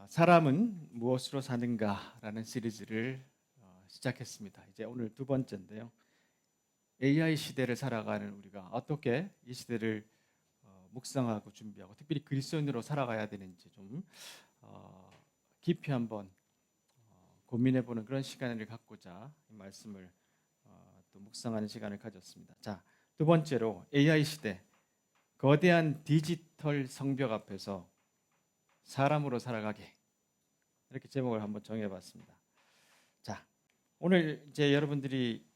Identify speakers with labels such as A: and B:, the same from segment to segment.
A: 사람은 무엇으로 사는가라는 시리즈를 시작했습니다. 이제 오늘 두 번째인데요. AI 시대를 살아가는 우리가 어떻게 이 시대를 묵상하고 준비하고 특별히 그리스도인으로 살아가야 되는지 좀 깊이 한번 고민해보는 그런 시간을 갖고자 이 말씀을 또 묵상하는 시간을 가졌습니다. 자, 두 번째로 AI 시대, 거대한 디지털 성벽 앞에서 사람으로 살아가게, 이렇게 제목을 한번 정해봤습니다. 자, 오늘 이제 여러분들이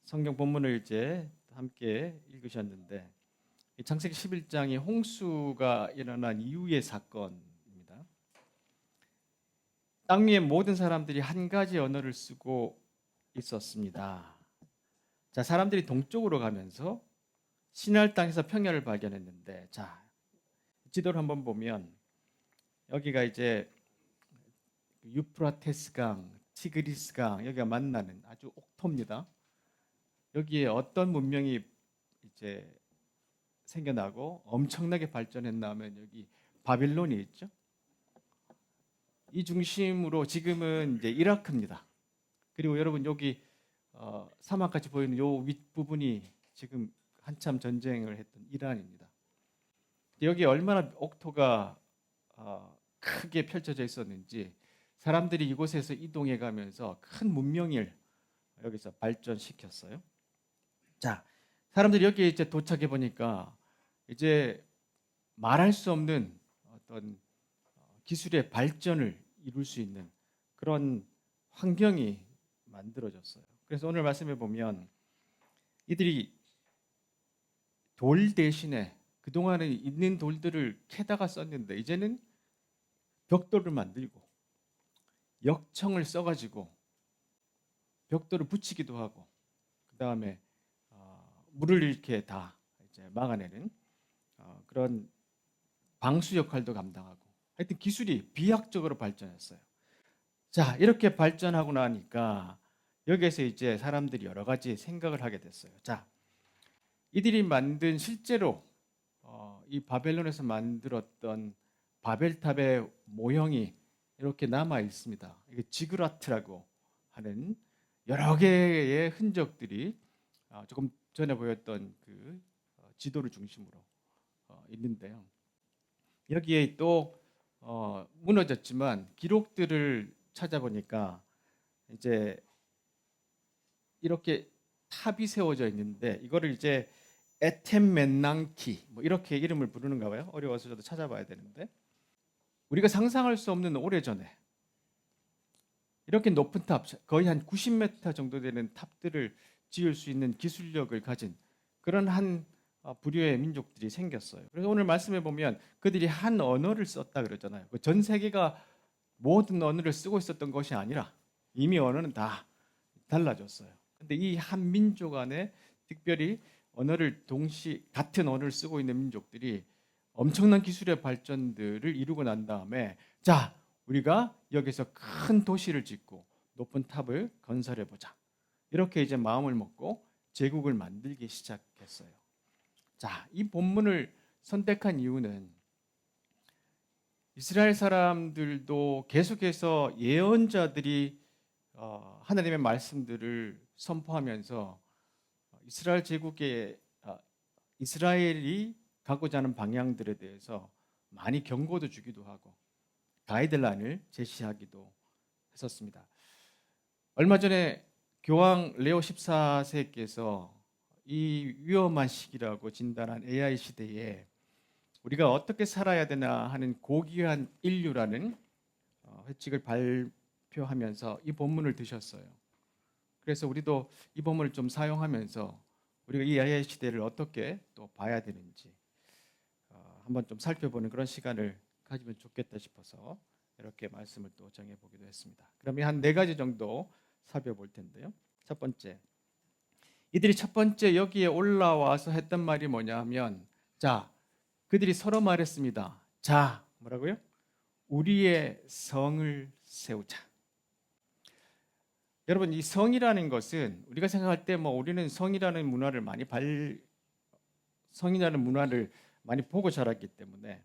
A: 성경 본문을 이제 함께 읽으셨는데, 이 창세기 11장이 홍수가 일어난 이후의 사건입니다. 땅 위의 모든 사람들이 한 가지 언어를 쓰고 있었습니다. 자, 사람들이 동쪽으로 가면서 시날 땅에서 평야를 발견했는데, 자, 지도를 한번 보면 여기가 이제 유프라테스 강, 티그리스 강, 여기가 만나는 아주 옥토입니다. 여기에 어떤 문명이 이제 생겨나고 엄청나게 발전했나 하면 여기 바빌론이 있죠. 이 중심으로 지금은 이제 이라크입니다. 그리고 여러분 여기 사막같이 보이는 요 윗부분이 지금 한참 전쟁을 했던 이란입니다. 여기 얼마나 옥토가 크게 펼쳐져 있었는지 사람들이 이곳에서 이동해 가면서 큰 문명을 여기서 발전시켰어요. 자, 사람들이 여기에 이제 도착해 보니까 이제 말할 수 없는 어떤 기술의 발전을 이룰 수 있는 그런 환경이 만들어졌어요. 그래서 오늘 말씀해 보면 이들이 돌 대신에 그동안에 있는 돌들을 캐다가 썼는데 이제는 벽돌을 만들고 역청을 써가지고 벽돌을 붙이기도 하고 그 다음에 물을 이렇게 다 이제 막아내는 그런 방수 역할도 감당하고 하여튼 기술이 비약적으로 발전했어요. 자, 이렇게 발전하고 나니까 여기에서 이제 사람들이 여러 가지 생각을 하게 됐어요. 자, 이들이 만든 실제로 이 바벨론에서 만들었던 바벨탑의 모형이 이렇게 남아 있습니다. 이게 지그라트라고 하는 여러 개의 흔적들이 조금 전에 보였던 그 지도를 중심으로 있는데요. 여기에 또 무너졌지만 기록들을 찾아보니까 이제 이렇게 탑이 세워져 있는데 이거를 이제 에템멘낭키 뭐 이렇게 이름을 부르는가 봐요. 어려워서 저도 찾아봐야 되는데 우리가 상상할 수 없는 오래전에 이렇게 높은 탑, 거의 한 90m 정도 되는 탑들을 지을 수 있는 기술력을 가진 그런 한 부류의 민족들이 생겼어요. 그래서 오늘 말씀해 보면 그들이 한 언어를 썼다 그러잖아요. 전 세계가 모든 언어를 쓰고 있었던 것이 아니라 이미 언어는 다 달라졌어요. 근데 이 한 민족 안에 특별히 언어를 같은 언어를 쓰고 있는 민족들이 엄청난 기술의 발전들을 이루고 난 다음에 자, 우리가 여기서 큰 도시를 짓고 높은 탑을 건설해 보자. 이렇게 이제 마음을 먹고 제국을 만들기 시작했어요. 자, 이 본문을 선택한 이유는 이스라엘 사람들도 계속해서 예언자들이 하나님의 말씀들을 선포하면서 이스라엘 제국의 이스라엘이 가고자 하는 방향들에 대해서 많이 경고도 주기도 하고 가이드라인을 제시하기도 했었습니다. 얼마 전에 교황 레오 14세께서 이 위험한 시기라고 진단한 AI 시대에 우리가 어떻게 살아야 되나 하는 고귀한 인류라는 회칙을 발표하면서 이 본문을 드셨어요. 그래서 우리도 이 본문을 좀 사용하면서 우리가 이 AI 시대를 어떻게 또 봐야 되는지 한번 좀 살펴보는 그런 시간을 가지면 좋겠다 싶어서 이렇게 말씀을 또 정해보기도 했습니다. 그러면 한 4가지 정도 살펴볼 텐데요. 첫 번째, 이들이 첫 번째 여기에 올라와서 했던 말이 뭐냐 하면 자, 그들이 서로 말했습니다. 자, 뭐라고요? 우리의 성을 세우자. 여러분, 이 성이라는 것은 우리가 생각할 때 뭐 우리는 성이라는 문화를 많이 보고 자랐기 때문에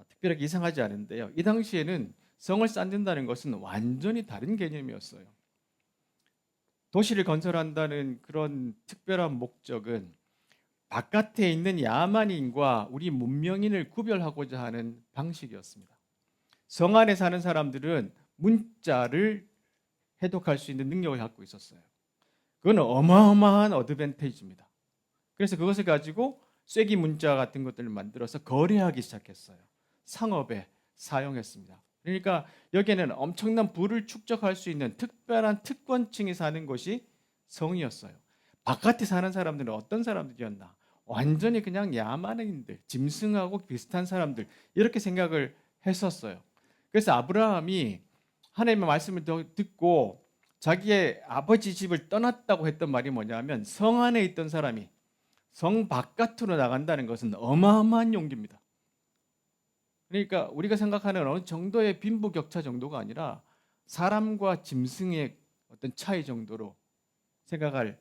A: 특별하게 이상하지 않은데요. 이 당시에는 성을 쌓는다는 것은 완전히 다른 개념이었어요. 도시를 건설한다는 그런 특별한 목적은 바깥에 있는 야만인과 우리 문명인을 구별하고자 하는 방식이었습니다. 성 안에 사는 사람들은 문자를 해독할 수 있는 능력을 갖고 있었어요. 그건 어마어마한 어드밴테이지입니다. 그래서 그것을 가지고 쐐기 문자 같은 것들을 만들어서 거래하기 시작했어요. 상업에 사용했습니다. 그러니까 여기에는 엄청난 부를 축적할 수 있는 특별한 특권층이 사는 곳이 성이었어요. 바깥에 사는 사람들은 어떤 사람들이었나? 완전히 그냥 야만인들, 짐승하고 비슷한 사람들 이렇게 생각을 했었어요. 그래서 아브라함이 하나님의 말씀을 듣고 자기의 아버지 집을 떠났다고 했던 말이 뭐냐면 성 안에 있던 사람이 성 바깥으로 나간다는 것은 어마어마한 용기입니다. 그러니까 우리가 생각하는 어느 정도의 빈부격차 정도가 아니라 사람과 짐승의 어떤 차이 정도로 생각할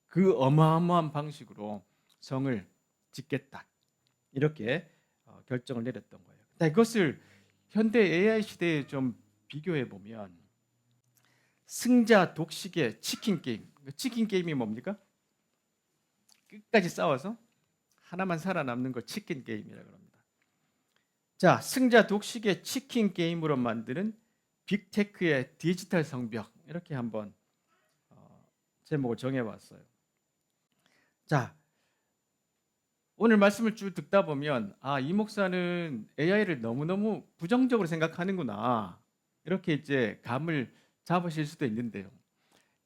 A: 그 어마어마한 방식으로 성을 짓겠다. 이렇게 결정을 내렸던 거예요. 이것을 현대 AI 시대에 좀 비교해 보면 승자 독식의 치킨 게임. 치킨 게임이 뭡니까? 끝까지 싸워서 하나만 살아남는 걸 치킨 게임이라고 합니다. 자, 승자 독식의 치킨 게임으로 만드는 빅테크의 디지털 성벽 이렇게 한번 제목을 정해봤어요. 자, 오늘 말씀을 쭉 듣다 보면 이 목사는 AI를 너무너무 부정적으로 생각하는구나 이렇게 이제 감을 잡으실 수도 있는데요.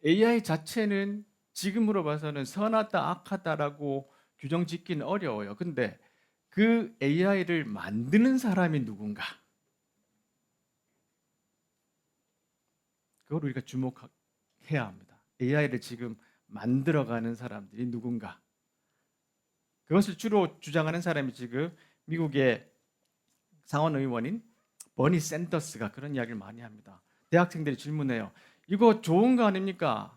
A: AI 자체는 지금으로 봐서는 선하다 악하다라고 규정 짓기는 어려워요. 근데 그 AI를 만드는 사람이 누군가? 그걸 우리가 주목해야 합니다. AI를 지금 만들어가는 사람들이 누군가? 그것을 주로 주장하는 사람이 지금 미국의 상원 의원인 버니 샌더스가 그런 이야기를 많이 합니다. 대학생들이 질문해요. 이거 좋은 거 아닙니까?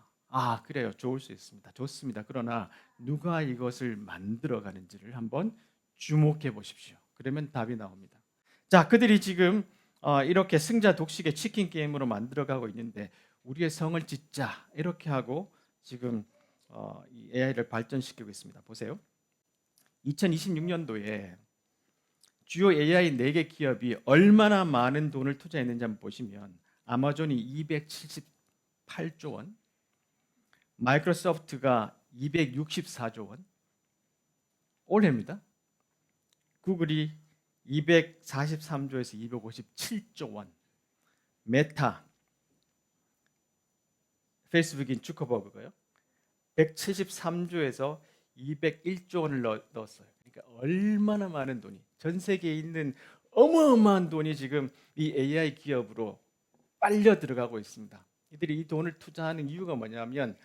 A: 그래요. 좋을 수 있습니다. 좋습니다. 그러나 누가 이것을 만들어가는지를 한번 주목해 보십시오. 그러면 답이 나옵니다. 자, 그들이 지금 이렇게 승자 독식의 치킨 게임으로 만들어가고 있는데 우리의 성을 짓자 이렇게 하고 지금 이 AI를 발전시키고 있습니다. 보세요. 2026년도에 주요 AI 4개 기업이 얼마나 많은 돈을 투자했는지 한번 보시면 아마존이 278조 원, 마이크로소프트가 264조 원, 올해입니다. 구글이 243조에서 257조 원, 메타, 페이스북인 주커버그가요 173조에서 201조 원을 넣었어요. 그러니까 얼마나 많은 돈이 전 세계에 있는 어마어마한 돈이 지금 이 AI 기업으로 빨려 들어가고 있습니다. 이들이 이 돈을 투자하는 이유가 뭐냐면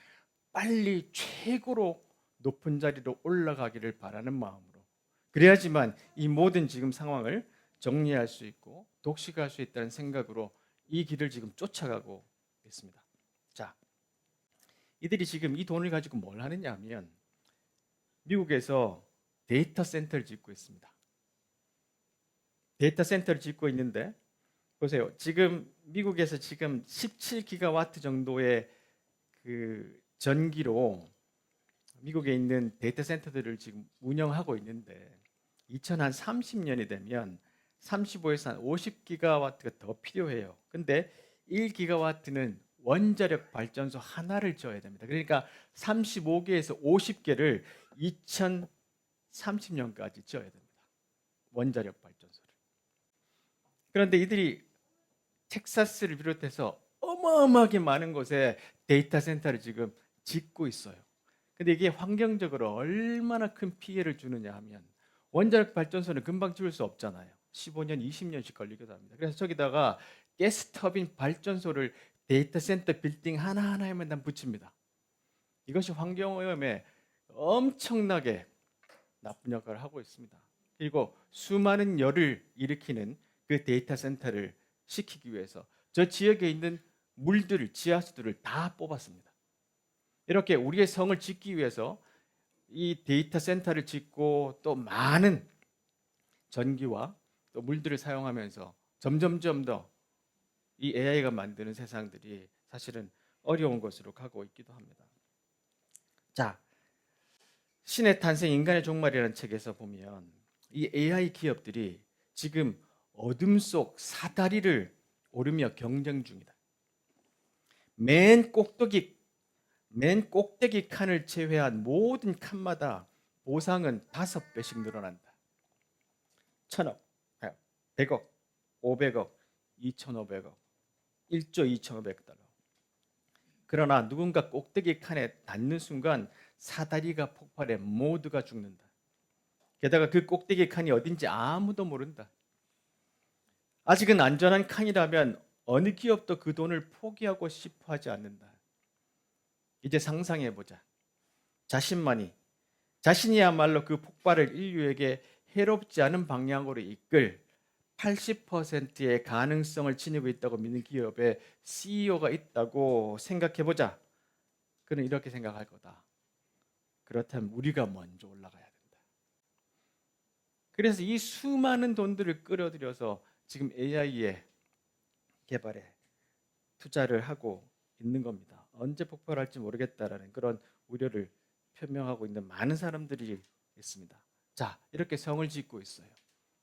A: 빨리 최고로 높은 자리로 올라가기를 바라는 마음으로 그래야지만 이 모든 지금 상황을 정리할 수 있고 독식할 수 있다는 생각으로 이 길을 지금 쫓아가고 있습니다. 자, 이들이 지금 이 돈을 가지고 뭘 하느냐 하면 미국에서 데이터 센터를 짓고 있습니다. 데이터 센터를 짓고 있는데 보세요. 지금 미국에서 지금 17기가와트 정도의 그 전기로 미국에 있는 데이터 센터들을 지금 운영하고 있는데 2030년이 되면 35에서 한 50기가와트가 더 필요해요. 근데 1기가와트는 원자력 발전소 하나를 지어야 됩니다. 그러니까 35개에서 50개를 2030년까지 지어야 됩니다. 원자력 발전소를. 그런데 이들이 텍사스를 비롯해서 어마어마하게 많은 곳에 데이터 센터를 지금 짓고 있어요. 근데 이게 환경적으로 얼마나 큰 피해를 주느냐 하면 원자력 발전소는 금방 지을 수 없잖아요. 15년, 20년씩 걸리기도 합니다. 그래서 저기다가 가스터빈 발전소를 데이터 센터 빌딩 하나하나에만 붙입니다. 이것이 환경오염에 엄청나게 나쁜 역할을 하고 있습니다. 그리고 수많은 열을 일으키는 그 데이터 센터를 시키기 위해서 저 지역에 있는 물들을 지하수들을 다 뽑았습니다. 이렇게 우리의 성을 짓기 위해서 이 데이터 센터를 짓고 또 많은 전기와 또 물들을 사용하면서 점점점 더 이 AI가 만드는 세상들이 사실은 어려운 것으로 가고 있기도 합니다. 자, 신의 탄생 인간의 종말이라는 책에서 보면 이 AI 기업들이 지금 어둠 속 사다리를 오르며 경쟁 중이다. 맨 꼭대기 칸을 제외한 모든 칸마다 보상은 5배씩 늘어난다. 1,000억, 100억, 500억, 2,500억, 1조 2,500달러. 그러나 누군가 꼭대기 칸에 닿는 순간 사다리가 폭발해 모두가 죽는다. 게다가 그 꼭대기 칸이 어딘지 아무도 모른다. 아직은 안전한 칸이라면 어느 기업도 그 돈을 포기하고 싶어 하지 않는다. 이제 상상해보자. 자신이야말로 그 폭발을 인류에게 해롭지 않은 방향으로 이끌 80%의 가능성을 지니고 있다고 믿는 기업의 CEO가 있다고 생각해보자. 그는 이렇게 생각할 거다. 그렇다면 우리가 먼저 올라가야 된다. 그래서 이 수많은 돈들을 끌어들여서 지금 AI의 개발에 투자를 하고 있는 겁니다. 언제 폭발할지 모르겠다라는 그런 우려를 표명하고 있는 많은 사람들이 있습니다. 자, 이렇게 성을 짓고 있어요.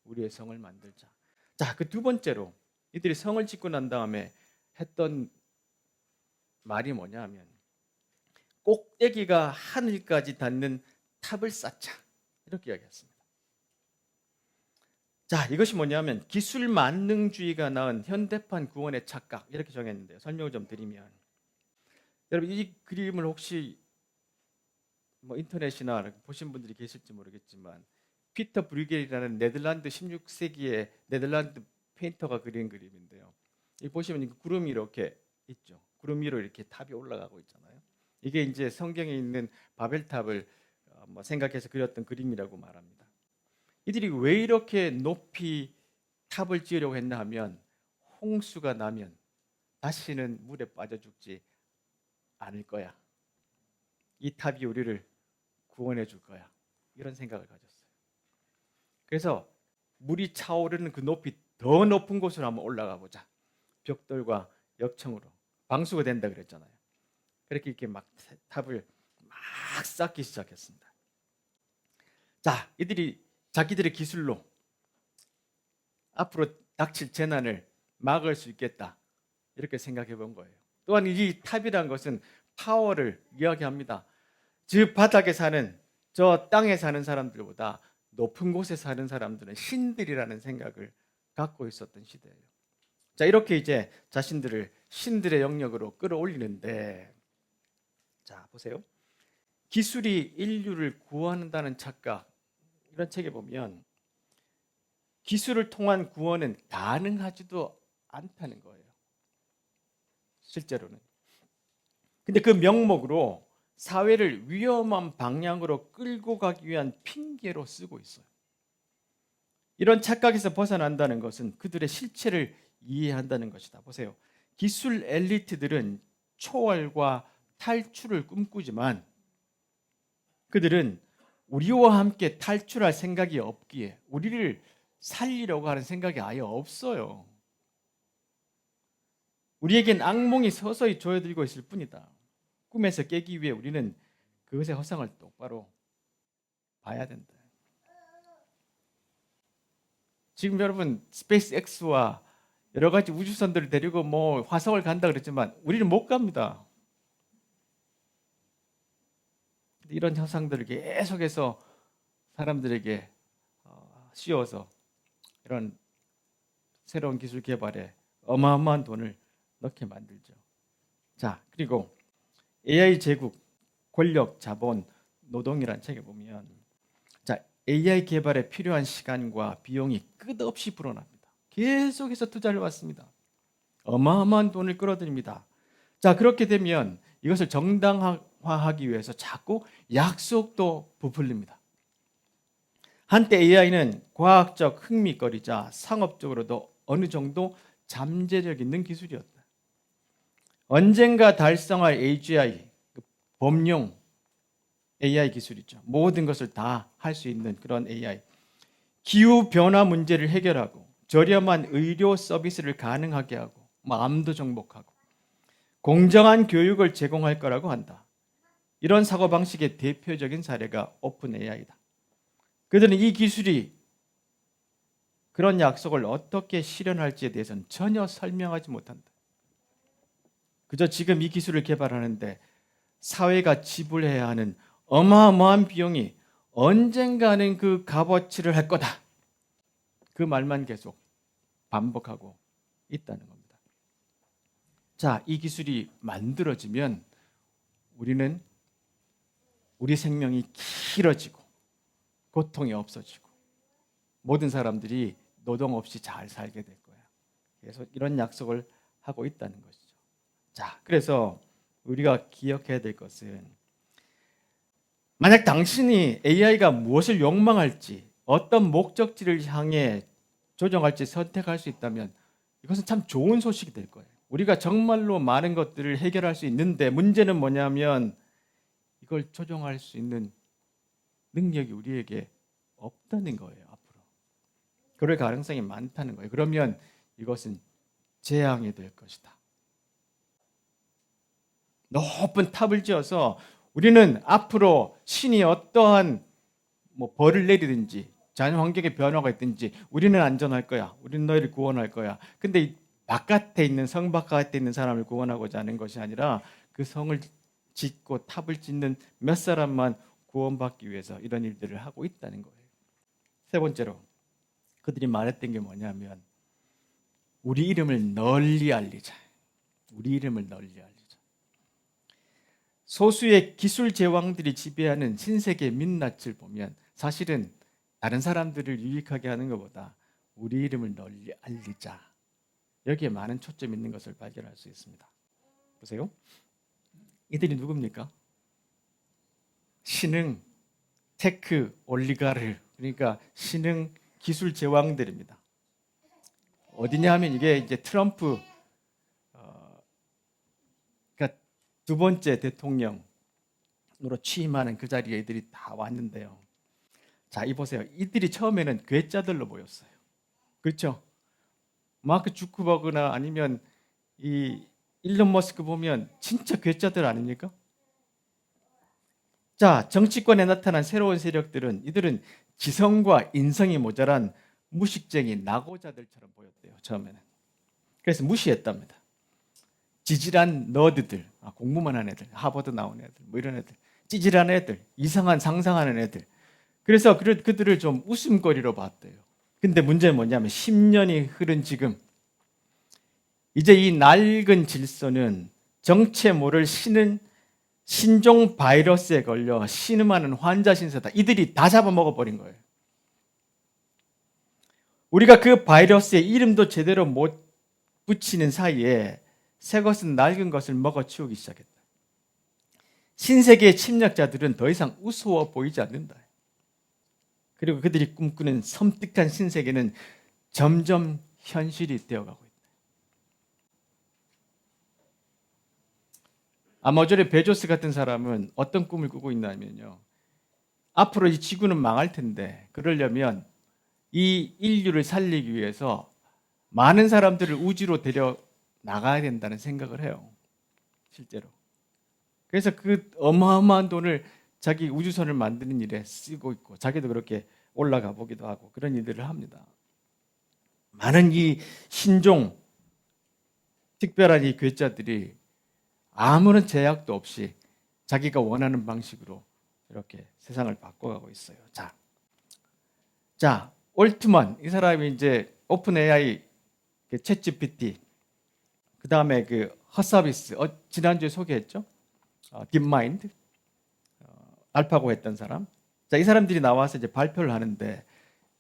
A: 우리의 성을 만들자. 자, 그 두 번째로 이들이 성을 짓고 난 다음에 했던 말이 뭐냐 하면 꼭대기가 하늘까지 닿는 탑을 쌓자. 이렇게 이야기했습니다. 자, 이것이 뭐냐면 기술 만능주의가 낳은 현대판 구원의 착각 이렇게 정했는데요. 설명을 좀 드리면 여러분 이 그림을 혹시 인터넷이나 보신 분들이 계실지 모르겠지만 피터 브루겔이라는 네덜란드 16세기의 네덜란드 페인터가 그린 그림인데요. 이 보시면 구름이 이렇게 있죠. 구름 위로 이렇게 탑이 올라가고 있잖아요. 이게 이제 성경에 있는 바벨탑을 생각해서 그렸던 그림이라고 말합니다. 이들이 왜 이렇게 높이 탑을 지으려고 했나 하면 홍수가 나면 다시는 물에 빠져 죽지 않을 거야. 이 탑이 우리를 구원해 줄 거야. 이런 생각을 가졌어요. 그래서 물이 차오르는 그 높이 더 높은 곳으로 한번 올라가 보자. 벽돌과 역청으로 방수가 된다 그랬잖아요. 그렇게 이렇게 막 탑을 막 쌓기 시작했습니다. 자, 이들이 자기들의 기술로 앞으로 닥칠 재난을 막을 수 있겠다. 이렇게 생각해 본 거예요. 또한 이 탑이라는 것은 파워를 이야기합니다. 저 바닥에 사는, 저 땅에 사는 사람들보다 높은 곳에 사는 사람들은 신들이라는 생각을 갖고 있었던 시대예요. 자, 이렇게 이제 자신들을 신들의 영역으로 끌어올리는데, 자, 보세요. 기술이 인류를 구원한다는 착각, 이런 책에 보면 기술을 통한 구원은 가능하지도 않다는 거예요. 실제로는. 근데 그 명목으로 사회를 위험한 방향으로 끌고 가기 위한 핑계로 쓰고 있어요. 이런 착각에서 벗어난다는 것은 그들의 실체를 이해한다는 것이다. 보세요. 기술 엘리트들은 초월과 탈출을 꿈꾸지만 그들은 우리와 함께 탈출할 생각이 없기에 우리를 살리려고 하는 생각이 아예 없어요. 우리에겐 악몽이 서서히 조여들고 있을 뿐이다. 꿈에서 깨기 위해 우리는 그것의 허상을 똑바로 봐야 된다. 지금 여러분 스페이스X와 여러 가지 우주선들을 데리고 화성을 간다 그랬지만 우리는 못 갑니다. 이런 현상들을 계속해서 사람들에게 씌워서 이런 새로운 기술 개발에 어마어마한 돈을 넣게 만들죠. 자, 그리고 AI 제국, 권력, 자본, 노동이라는 책에 보면 자, AI 개발에 필요한 시간과 비용이 끝없이 불어납니다. 계속해서 투자를 받습니다. 어마어마한 돈을 끌어들입니다. 자, 그렇게 되면 이것을 정당화하기 위해서 자꾸 약속도 부풀립니다. 한때 AI는 과학적 흥미거리자 상업적으로도 어느 정도 잠재력 있는 기술이었다. 언젠가 달성할 AGI, 범용 AI 기술이죠. 모든 것을 다 할 수 있는 그런 AI. 기후 변화 문제를 해결하고 저렴한 의료 서비스를 가능하게 하고 암도 정복하고 공정한 교육을 제공할 거라고 한다. 이런 사고방식의 대표적인 사례가 오픈 AI다. 그들은 이 기술이 그런 약속을 어떻게 실현할지에 대해서는 전혀 설명하지 못한다. 그저 지금 이 기술을 개발하는데 사회가 지불해야 하는 어마어마한 비용이 언젠가는 그 값어치를 할 거다. 그 말만 계속 반복하고 있다는 겁니다. 자, 이 기술이 만들어지면 우리는 우리 생명이 길어지고 고통이 없어지고 모든 사람들이 노동 없이 잘 살게 될 거야. 그래서 이런 약속을 하고 있다는 것이죠. 자, 그래서 우리가 기억해야 될 것은 만약 당신이 AI가 무엇을 욕망할지 어떤 목적지를 향해 조정할지 선택할 수 있다면 이것은 참 좋은 소식이 될 거예요. 우리가 정말로 많은 것들을 해결할 수 있는데 문제는 뭐냐면 이걸 조정할 수 있는 능력이 우리에게 없다는 거예요. 앞으로. 그럴 가능성이 많다는 거예요. 그러면 이것은 재앙이 될 것이다. 높은 탑을 지어서 우리는 앞으로 신이 어떠한 벌을 내리든지 자연 환경의 변화가 있든지 우리는 안전할 거야. 우리는 너희를 구원할 거야. 근데 이 바깥에 있는 성 바깥에 있는 사람을 구원하고자 하는 것이 아니라 그 성을 짓고 탑을 짓는 몇 사람만 구원받기 위해서 이런 일들을 하고 있다는 거예요. 세 번째로 그들이 말했던 게 뭐냐면 우리 이름을 널리 알리자. 우리 이름을 널리 알리자. 소수의 기술 제왕들이 지배하는 신세계 민낯을 보면 사실은 다른 사람들을 유익하게 하는 것보다 우리 이름을 널리 알리자. 여기에 많은 초점이 있는 것을 발견할 수 있습니다. 보세요. 이들이 누굽니까? 신흥, 테크, 올리가르, 그러니까 신흥 기술 제왕들입니다. 어디냐 하면 이게 이제 트럼프 그러니까 두 번째 대통령으로 취임하는 그 자리에 이들이 다 왔는데요. 자, 이 보세요. 이들이 처음에는 괴짜들로 보였어요. 그렇죠? 마크 주크버그나 아니면 이 일론 머스크 보면 진짜 괴짜들 아닙니까? 자, 정치권에 나타난 새로운 세력들은 이들은 지성과 인성이 모자란 무식쟁이 낙오자들처럼 보였대요. 처음에는. 그래서 무시했답니다. 지질한 너드들, 공부만 한 애들, 하버드 나온 애들, 이런 애들, 찌질한 애들, 이상한 상상하는 애들. 그래서 그들을 좀 웃음거리로 봤대요. 근데 문제는 뭐냐면 10년이 흐른 지금 이제 이 낡은 질서는 정체 모를 신종 바이러스에 걸려 신음하는 환자 신세다. 이들이 다 잡아먹어버린 거예요. 우리가 그 바이러스의 이름도 제대로 못 붙이는 사이에 새 것은 낡은 것을 먹어치우기 시작했다. 신세계의 침략자들은 더 이상 우스워 보이지 않는다. 그리고 그들이 꿈꾸는 섬뜩한 신세계는 점점 현실이 되어가고 있다. 아마존의 베조스 같은 사람은 어떤 꿈을 꾸고 있냐면요. 앞으로 이 지구는 망할 텐데 그러려면 이 인류를 살리기 위해서 많은 사람들을 우주로 데려 나가야 된다는 생각을 해요. 실제로. 그래서 그 어마어마한 돈을 자기 우주선을 만드는 일에 쓰고 있고 자기도 그렇게 올라가 보기도 하고 그런 일들을 합니다. 많은 이 신종 특별한 이 괴짜들이 아무런 제약도 없이 자기가 원하는 방식으로 이렇게 세상을 바꿔가고 있어요. 자, 올트만 이 사람이 이제 오픈 AI 챗 GPT 그 다음에 그 헛서비스 지난주에 소개했죠. 딥마인드 알파고 했던 사람. 자, 이 사람들이 나와서 이제 발표를 하는데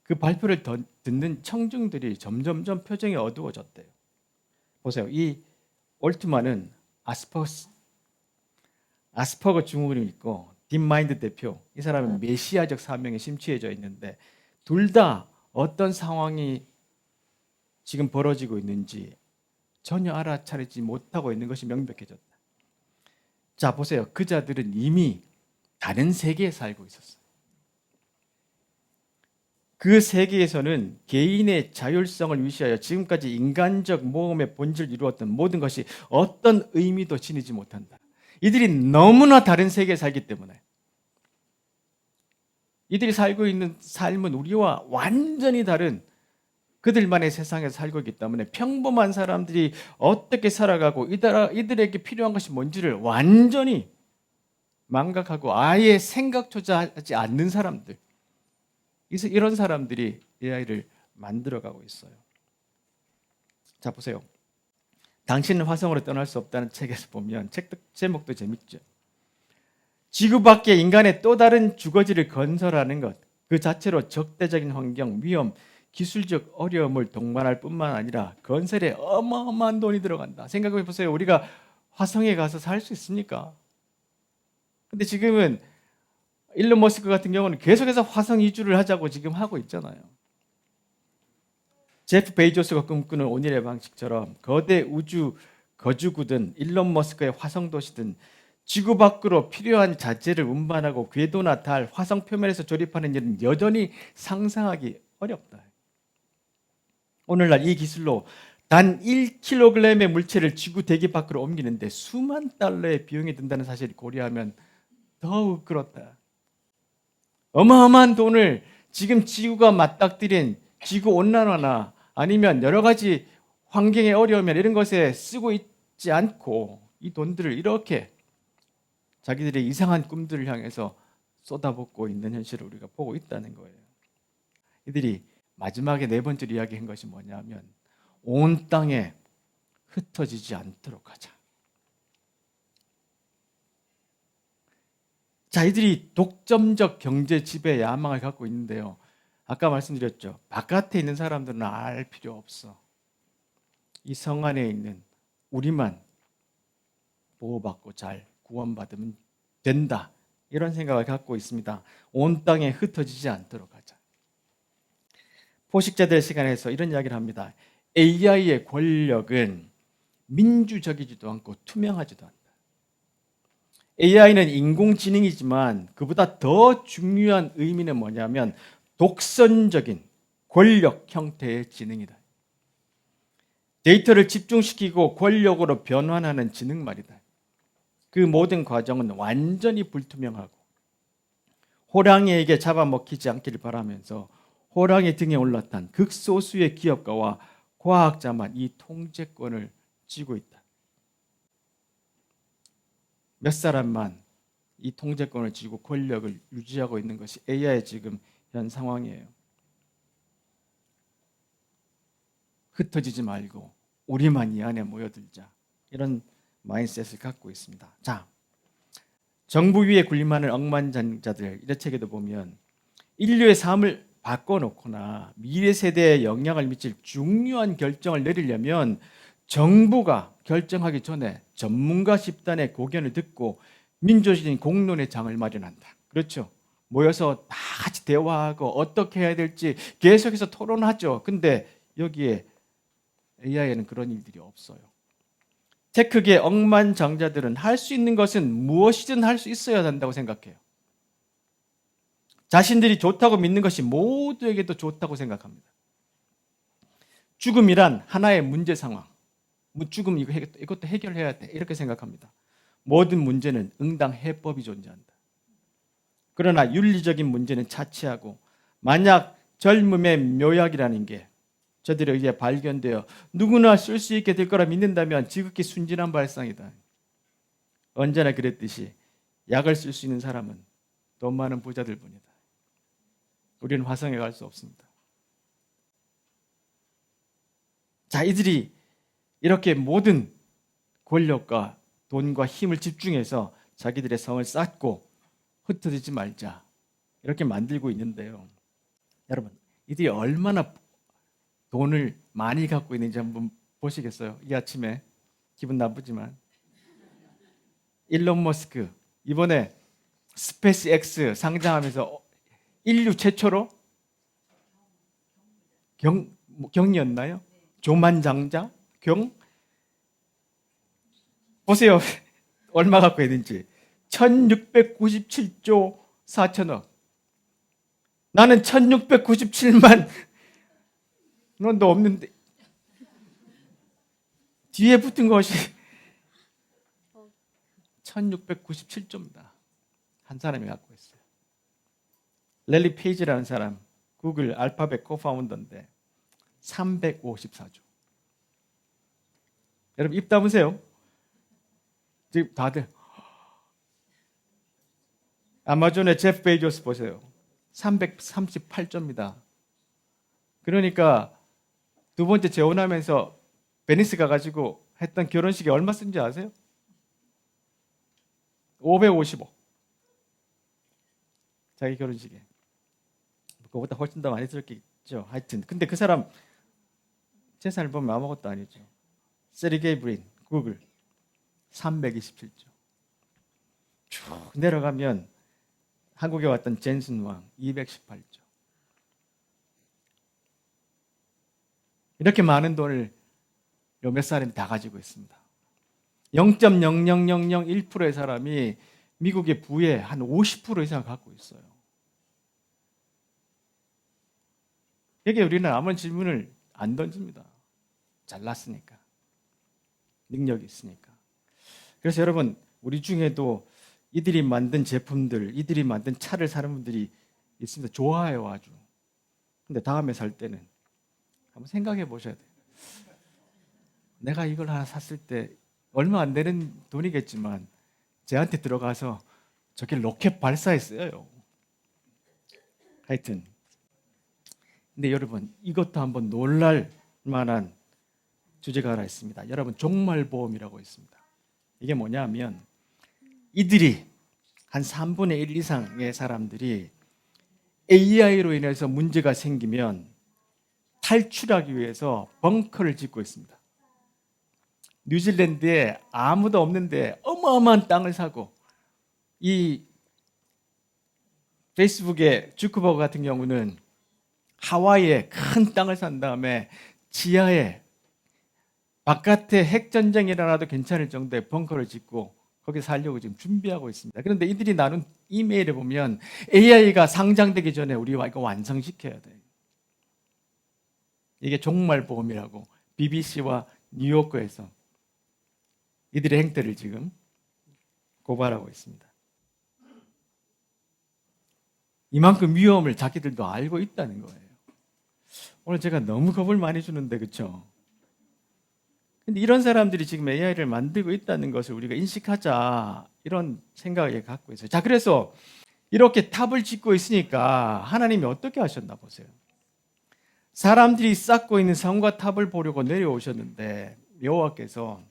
A: 그 발표를 듣는 청중들이 점점점 표정이 어두워졌대요. 보세요. 이 올트만은 아스퍼거 증후군이 있고 딥마인드 대표 이 사람은 메시아적 사명에 심취해져 있는데 둘 다 어떤 상황이 지금 벌어지고 있는지 전혀 알아차리지 못하고 있는 것이 명백해졌다. 자, 보세요. 그자들은 이미 다른 세계에 살고 있었어요. 그 세계에서는 개인의 자율성을 위시하여 지금까지 인간적 모험의 본질을 이루었던 모든 것이 어떤 의미도 지니지 못한다. 이들이 너무나 다른 세계에 살기 때문에 이들이 살고 있는 삶은 우리와 완전히 다른 그들만의 세상에서 살고 있기 때문에 평범한 사람들이 어떻게 살아가고 이들에게 필요한 것이 뭔지를 완전히 망각하고 아예 생각조차 하지 않는 사람들, 이런 사람들이 AI를 만들어가고 있어요. 자, 보세요. 당신은 화성으로 떠날 수 없다는 책에서 보면 책 제목도 재밌죠. 지구 밖에 인간의 또 다른 주거지를 건설하는 것, 그 자체로 적대적인 환경, 위험, 기술적 어려움을 동반할 뿐만 아니라 건설에 어마어마한 돈이 들어간다. 생각해 보세요. 우리가 화성에 가서 살 수 있습니까? 근데 지금은 일론 머스크 같은 경우는 계속해서 화성 이주를 하자고 지금 하고 있잖아요. 제프 베이조스가 꿈꾸는 오늘의 방식처럼 거대 우주 거주구든 일론 머스크의 화성 도시든 지구 밖으로 필요한 자재를 운반하고 궤도나 달, 화성 표면에서 조립하는 일은 여전히 상상하기 어렵다. 오늘날 이 기술로 단 1kg의 물체를 지구 대기 밖으로 옮기는데 수만 달러의 비용이 든다는 사실을 고려하면 더욱 그렇다. 어마어마한 돈을 지금 지구가 맞닥뜨린 지구 온난화나 아니면 여러 가지 환경의 어려움이나 이런 것에 쓰고 있지 않고 이 돈들을 이렇게 자기들의 이상한 꿈들을 향해서 쏟아붓고 있는 현실을 우리가 보고 있다는 거예요. 이들이 마지막에 네 번째로 이야기한 것이 뭐냐면 온 땅에 흩어지지 않도록 하자. 자, 이들이 독점적 경제 지배 야망을 갖고 있는데요. 아까 말씀드렸죠. 바깥에 있는 사람들은 알 필요 없어. 이 성 안에 있는 우리만 보호받고 잘 구원받으면 된다. 이런 생각을 갖고 있습니다. 온 땅에 흩어지지 않도록 하자. 포식자들 시간에서 이런 이야기를 합니다. AI의 권력은 민주적이지도 않고 투명하지도 않다. AI는 인공지능이지만 그보다 더 중요한 의미는 뭐냐면 독선적인 권력 형태의 지능이다. 데이터를 집중시키고 권력으로 변환하는 지능 말이다. 그 모든 과정은 완전히 불투명하고 호랑이에게 잡아먹히지 않기를 바라면서 호랑이 등에 올라탄 극소수의 기업가와 과학자만 이 통제권을 쥐고 있다. 몇 사람만 이 통제권을 쥐고 권력을 유지하고 있는 것이 AI의 지금 현 상황이에요. 흩어지지 말고 우리만 이 안에 모여들자. 이런 마인드셋을 갖고 있습니다. 자, 정부 위에 군림하는 억만장자들 이 책에도 보면 인류의 삶을 바꿔놓거나 미래 세대에 영향을 미칠 중요한 결정을 내리려면 정부가 결정하기 전에 전문가 집단의 고견을 듣고 민주적인 공론의 장을 마련한다. 그렇죠? 모여서 다 같이 대화하고 어떻게 해야 될지 계속해서 토론하죠. 근데 여기에 AI에는 그런 일들이 없어요. 테크계 억만장자들은 할 수 있는 것은 무엇이든 할 수 있어야 한다고 생각해요. 자신들이 좋다고 믿는 것이 모두에게도 좋다고 생각합니다. 죽음이란 하나의 문제 상황. 죽음 이것도 해결해야 돼. 이렇게 생각합니다. 모든 문제는 응당 해법이 존재한다. 그러나 윤리적인 문제는 차치하고 만약 젊음의 묘약이라는 게 저들에 의해 발견되어 누구나 쓸 수 있게 될 거라 믿는다면 지극히 순진한 발상이다. 언제나 그랬듯이 약을 쓸 수 있는 사람은 돈 많은 부자들 뿐이다. 우리는 화성에 갈 수 없습니다. 자, 이들이 이렇게 모든 권력과 돈과 힘을 집중해서 자기들의 성을 쌓고 흩어지지 말자 이렇게 만들고 있는데요. 여러분, 이들이 얼마나 돈을 많이 갖고 있는지 한번 보시겠어요? 이 아침에 기분 나쁘지만 일론 머스크 이번에 스페이스X 상장하면서 인류 최초로 경이었나요? 조만장자? 보세요. 얼마 갖고 있는지 1697조 4천억. 나는 1697만 원도 없는데 뒤에 붙은 것이 1697조입니다. 한 사람이 갖고 있어요. 랠리 페이지라는 사람, 구글 알파벳 코파운더인데 354조. 여러분 입 다무세요. 지금 다들 아마존의 제프 베이조스 보세요. 338조입니다. 그러니까 두 번째 재혼하면서 베니스 가가지고 했던 결혼식에 얼마 쓴지 아세요? 550억. 자기 결혼식에. 그거보다 훨씬 더 많이 들었겠죠. 하여튼 근데 그 사람 재산을 보면 아무것도 아니죠. 세르게이 브린, 구글 327조. 쭉 내려가면 한국에 왔던 젠슨 왕 218조. 이렇게 많은 돈을 몇 사람이 다 가지고 있습니다. 0.00001%의 사람이 미국의 부의 한 50% 이상을 갖고 있어요. 여기 우리는 아무런 질문을 안 던집니다. 잘났으니까. 능력이 있으니까. 그래서 여러분, 우리 중에도 이들이 만든 제품들, 이들이 만든 차를 사는 분들이 있습니다. 좋아해요, 아주. 근데 다음에 살 때는 한번 생각해 보셔야 돼요. 내가 이걸 하나 샀을 때 얼마 안 되는 돈이겠지만 쟤한테 들어가서 저게 로켓 발사했어요. 하여튼. 근데 여러분, 이것도 한번 놀랄 만한 주제가 하나 있습니다. 여러분, 종말보험이라고 있습니다. 이게 뭐냐면 이들이 한 3분의 1 이상의 사람들이 AI로 인해서 문제가 생기면 탈출하기 위해서 벙커를 짓고 있습니다. 뉴질랜드에 아무도 없는데 어마어마한 땅을 사고, 이 페이스북의 주크버거 같은 경우는 하와이에 큰 땅을 산 다음에 지하에 바깥에 핵전쟁이 일어나도 괜찮을 정도의 벙커를 짓고 거기 살려고 지금 준비하고 있습니다. 그런데 이들이 나눈 이메일을 보면 AI가 상장되기 전에 우리가 이거 완성시켜야 돼. 이게 종말보험이라고 BBC와 뉴요커에서 이들의 행태를 지금 고발하고 있습니다. 이만큼 위험을 자기들도 알고 있다는 거예요. 오늘 제가 너무 겁을 많이 주는데, 그렇죠? 근데 이런 사람들이 지금 AI를 만들고 있다는 것을 우리가 인식하자, 이런 생각을 갖고 있어요. 자, 그래서 이렇게 탑을 짓고 있으니까 하나님이 어떻게 하셨나 보세요. 사람들이 쌓고 있는 성과 탑을 보려고 내려오셨는데 여호와께서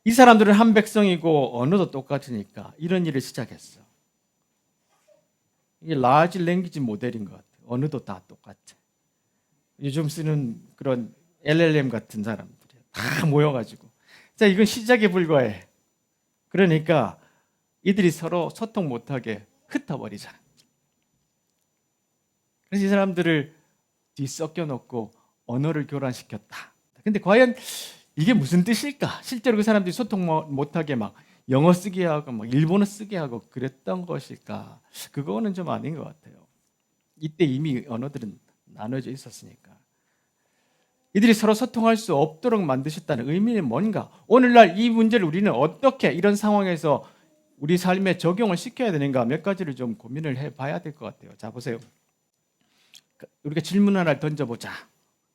A: 이 사람들은 한 백성이고 언어도 똑같으니까 이런 일을 시작했어. 이게 라지 랭귀지 모델인 것 같아요. 언어도 다 똑같아. 요즘 쓰는 그런 LLM 같은 사람들이 다 모여가지고, 자, 이건 시작에 불과해. 그러니까 이들이 서로 소통 못하게 흩어버리자. 그래서 이 사람들을 뒤섞여 놓고 언어를 교란시켰다. 근데 과연 이게 무슨 뜻일까? 실제로 그 사람들이 소통 못하게 막 영어 쓰게 하고 막 일본어 쓰게 하고 그랬던 것일까? 그거는 좀 아닌 것 같아요. 이때 이미 언어들은 나눠져 있었으니까. 이들이 서로 소통할 수 없도록 만드셨다는 의미는 뭔가? 오늘날 이 문제를 우리는 어떻게 이런 상황에서 우리 삶에 적용을 시켜야 되는가? 몇 가지를 좀 고민을 해봐야 될 것 같아요. 자, 보세요. 우리가 질문 하나를 던져보자.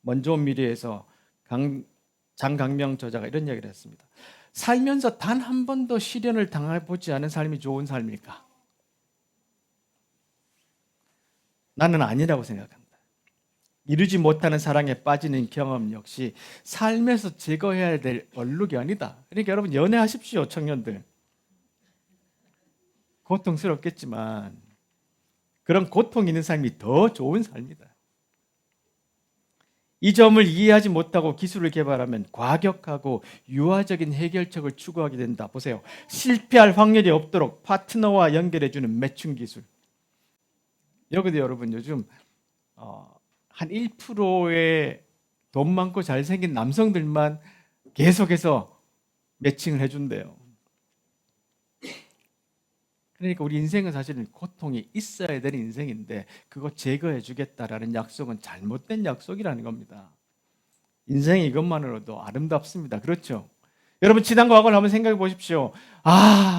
A: 먼저 온 미래에서 장강명 저자가 이런 이야기를 했습니다. 살면서 단 한 번도 시련을 당해보지 않은 삶이 좋은 삶일까? 나는 아니라고 생각합니다. 이루지 못하는 사랑에 빠지는 경험 역시 삶에서 제거해야 될 얼룩이 아니다. 그러니까 여러분, 연애하십시오, 청년들. 고통스럽겠지만 그런 고통 있는 삶이 더 좋은 삶이다. 이 점을 이해하지 못하고 기술을 개발하면 과격하고 유아적인 해결책을 추구하게 된다. 보세요. 실패할 확률이 없도록 파트너와 연결해주는 매칭 기술. 여기도 여러분, 요즘 한 1%의 돈 많고 잘생긴 남성들만 계속해서 매칭을 해준대요. 그러니까 우리 인생은 사실은 고통이 있어야 되는 인생인데 그거 제거해 주겠다라는 약속은 잘못된 약속이라는 겁니다. 인생이 이것만으로도 아름답습니다. 그렇죠? 여러분 지난 과거를 한번 생각해 보십시오.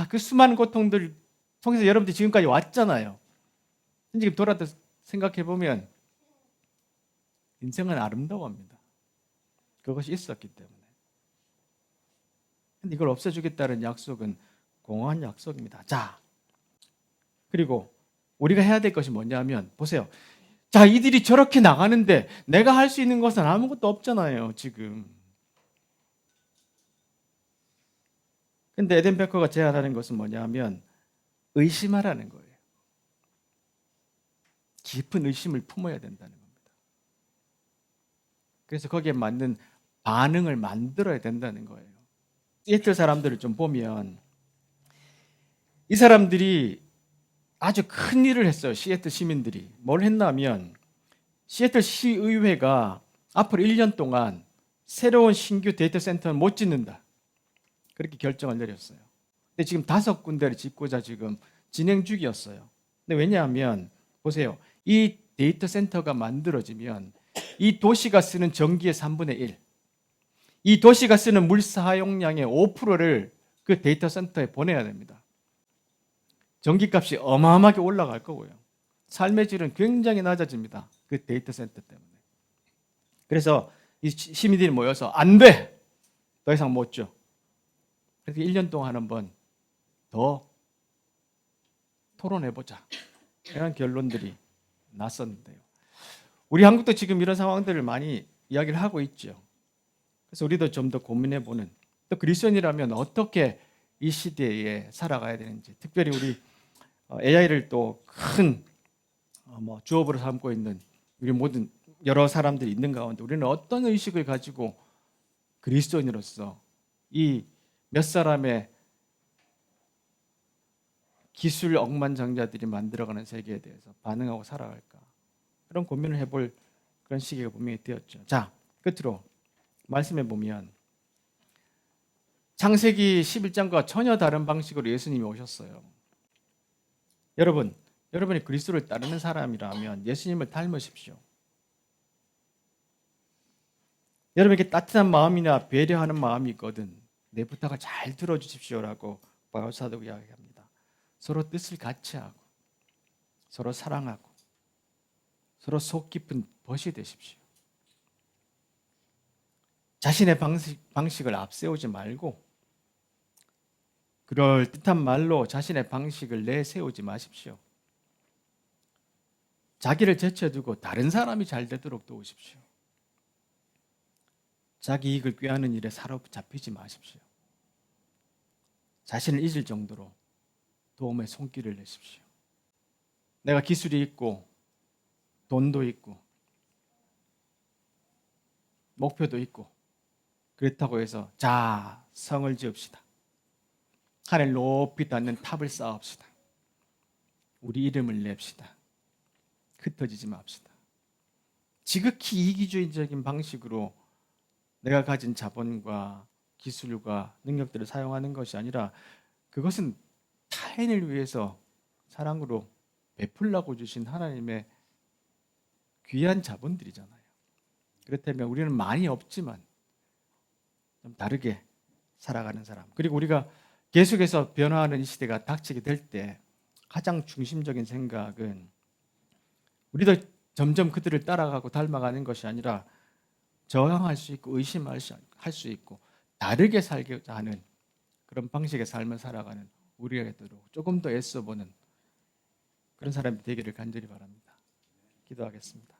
A: 그 수많은 고통들 통해서 여러분들이 지금까지 왔잖아요. 지금 돌아서 생각해 보면 인생은 아름다워합니다. 그것이 있었기 때문에. 근데 이걸 없애주겠다는 약속은 공허한 약속입니다. 자, 그리고 우리가 해야 될 것이 뭐냐면 보세요. 자, 이들이 저렇게 나가는데 내가 할 수 있는 것은 아무것도 없잖아요, 지금. 근데 에덴 베커가 제안하는 것은 뭐냐면 의심하라는 거예요. 깊은 의심을 품어야 된다는 겁니다. 그래서 거기에 맞는 반응을 만들어야 된다는 거예요. 시애틀 사람들을 좀 보면 이 사람들이 아주 큰 일을 했어요. 시애틀 시민들이. 뭘 했냐면 시애틀 시의회가 앞으로 1년 동안 새로운 신규 데이터 센터를 못 짓는다. 그렇게 결정을 내렸어요. 근데 지금 5군데를 짓고자 지금 진행 중이었어요. 근데 왜냐하면 보세요. 이 데이터 센터가 만들어지면 이 도시가 쓰는 전기의 3분의 1, 이 도시가 쓰는 물 사용량의 5%를 그 데이터 센터에 보내야 됩니다. 전기값이 어마어마하게 올라갈 거고요. 삶의 질은 굉장히 낮아집니다. 그 데이터 센터 때문에. 그래서 이 시민들이 모여서 안 돼! 더 이상 못 줘. 그래서 1년 동안 한번 더 토론해보자. 이런 결론들이 났었는데요. 우리 한국도 지금 이런 상황들을 많이 이야기를 하고 있죠. 그래서 우리도 좀 더 고민해보는, 또 그리스도인이라면 어떻게 이 시대에 살아가야 되는지, 특별히 우리 AI를 또 큰 주업으로 삼고 있는 우리 모든 여러 사람들이 있는 가운데 우리는 어떤 의식을 가지고 그리스도인으로서 이 몇 사람의 기술 억만장자들이 만들어가는 세계에 대해서 반응하고 살아갈까, 그런 고민을 해볼 그런 시기가 분명히 되었죠. 자, 끝으로 말씀해 보면 창세기 11장과 전혀 다른 방식으로 예수님이 오셨어요. 여러분이 그리스도를 따르는 사람이라면 예수님을 닮으십시오. 여러분에게 따뜻한 마음이나 배려하는 마음이 있거든 내 부탁을 잘 들어주십시오라고 바울 사도가 이야기합니다. 서로 뜻을 같이 하고 서로 사랑하고 서로 속 깊은 벗이 되십시오. 자신의 방식을 앞세우지 말고 그럴듯한 말로 자신의 방식을 내세우지 마십시오. 자기를 제쳐두고 다른 사람이 잘 되도록 도우십시오. 자기 이익을 꾀하는 일에 사로잡히지 마십시오. 자신을 잊을 정도로 도움의 손길을 내십시오. 내가 기술이 있고 돈도 있고 목표도 있고 그렇다고 해서 자, 성을 지읍시다. 하늘 높이 닿는 탑을 쌓읍시다. 우리 이름을 냅시다. 흩어지지 맙시다. 지극히 이기주의적인 방식으로 내가 가진 자본과 기술과 능력들을 사용하는 것이 아니라 그것은 타인을 위해서 사랑으로 베풀라고 주신 하나님의 귀한 자본들이잖아요. 그렇다면 우리는 많이 없지만 좀 다르게 살아가는 사람, 그리고 우리가 계속해서 변화하는 이 시대가 닥치게 될 때 가장 중심적인 생각은 우리도 점점 그들을 따라가고 닮아가는 것이 아니라 저항할 수 있고 의심할 수 있고 다르게 살고자 하는 그런 방식의 삶을 살아가는 우리가 되도록 조금 더 애써보는 그런 사람이 되기를 간절히 바랍니다. 기도하겠습니다.